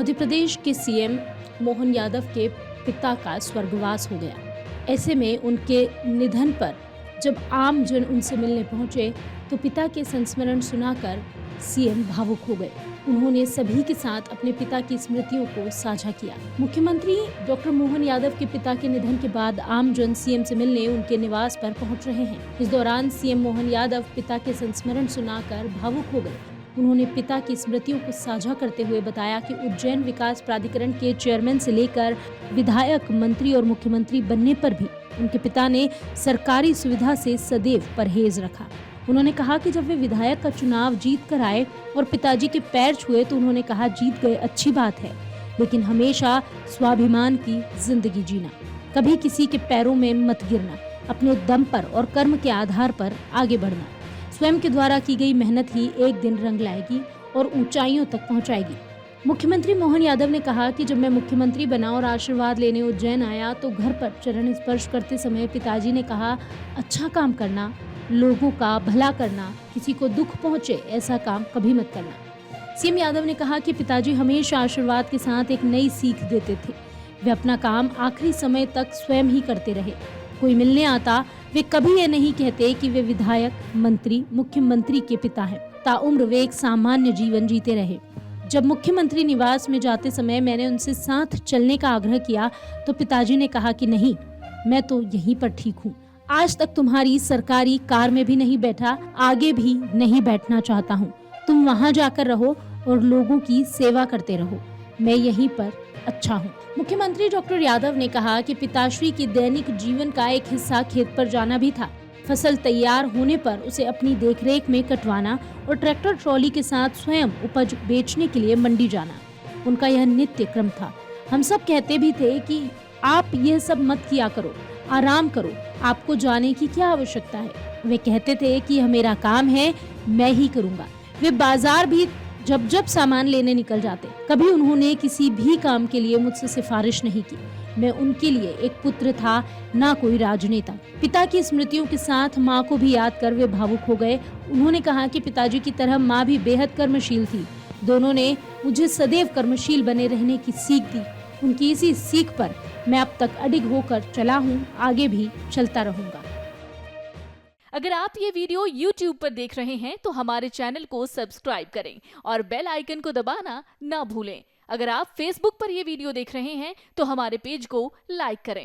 मध्य प्रदेश के सीएम मोहन यादव के पिता का स्वर्गवास हो गया। ऐसे में उनके निधन पर जब आम जन उनसे मिलने पहुंचे तो पिता के संस्मरण सुनाकर सीएम भावुक हो गए। उन्होंने सभी के साथ अपने पिता की स्मृतियों को साझा किया। मुख्यमंत्री डॉक्टर मोहन यादव के पिता के निधन के बाद आम जन सीएम से मिलने उनके निवास पर पहुंच रहे हैं। इस दौरान सीएम मोहन यादव पिता के संस्मरण सुनाकर भावुक हो गए। उन्होंने पिता की स्मृतियों को साझा करते हुए बताया कि उज्जैन विकास प्राधिकरण के चेयरमैन से लेकर विधायक, मंत्री और मुख्यमंत्री बनने पर भी उनके पिता ने सरकारी सुविधा से सदैव परहेज रखा। उन्होंने कहा कि जब वे विधायक का चुनाव जीत कर आए और पिताजी के पैर छुए तो उन्होंने कहा, जीत गए अच्छी बात है, लेकिन हमेशा स्वाभिमान की जिंदगी जीना, कभी किसी के पैरों में मत गिरना, अपने दम पर और कर्म के आधार पर आगे बढ़ना। स्वयं के द्वारा की गई मेहनत ही एक दिन रंग लाएगी और ऊंचाइयों तक पहुंचाएगी। मुख्यमंत्री मोहन यादव ने कहा कि जब मैं मुख्यमंत्री बना और आशीर्वाद लेने उज्जैन आया तो घर पर चरण स्पर्श करते समय पिताजी ने कहा, अच्छा काम करना, लोगों का भला करना, किसी को दुख पहुंचे ऐसा काम कभी मत करना। सीएम यादव ने कहा कि पिताजी हमेशा आशीर्वाद के साथ एक नई सीख देते थे। वे अपना काम आखिरी समय तक स्वयं ही करते रहे। कोई मिलने आता वे कभी ये नहीं कहते कि वे विधायक, मंत्री, मुख्यमंत्री के पिता हैं। ताउम्र वे एक सामान्य जीवन जीते रहे। जब मुख्यमंत्री निवास में जाते समय मैंने उनसे साथ चलने का आग्रह किया तो पिताजी ने कहा कि नहीं, मैं तो यहीं पर ठीक हूँ। आज तक तुम्हारी सरकारी कार में भी नहीं बैठा, आगे भी नहीं बैठना चाहता हूँ। तुम वहाँ जाकर रहो और लोगों की सेवा करते रहो, मैं यहीं पर अच्छा हूँ। मुख्यमंत्री डॉक्टर यादव ने कहा कि पिताश्री की दैनिक जीवन का एक हिस्सा खेत पर जाना भी था। फसल तैयार होने पर उसे अपनी देखरेख में कटवाना और ट्रैक्टर ट्रॉली के साथ स्वयं उपज बेचने के लिए मंडी जाना, उनका यह नित्य क्रम था। हम सब कहते भी थे कि आप यह सब मत किया करो, आराम करो, आपको जाने की क्या आवश्यकता है। वे कहते थे कि यह मेरा काम है, मैं ही करूँगा। वे बाजार भी जब जब सामान लेने निकल जाते, कभी उन्होंने किसी भी काम के लिए मुझसे सिफारिश नहीं की। मैं उनके लिए एक पुत्र था, ना कोई राजनेता। पिता की स्मृतियों के साथ माँ को भी याद कर वे भावुक हो गए। उन्होंने कहा कि पिताजी की तरह माँ भी बेहद कर्मशील थी। दोनों ने मुझे सदैव कर्मशील बने रहने की सीख दी। उनकी इसी सीख पर मैं अब तक अडिग होकर चला हूँ, आगे भी चलता रहूंगा। अगर आप ये वीडियो YouTube पर देख रहे हैं तो हमारे चैनल को सब्सक्राइब करें और बेल आइकन को दबाना ना भूलें। अगर आप Facebook पर ये वीडियो देख रहे हैं तो हमारे पेज को लाइक करें।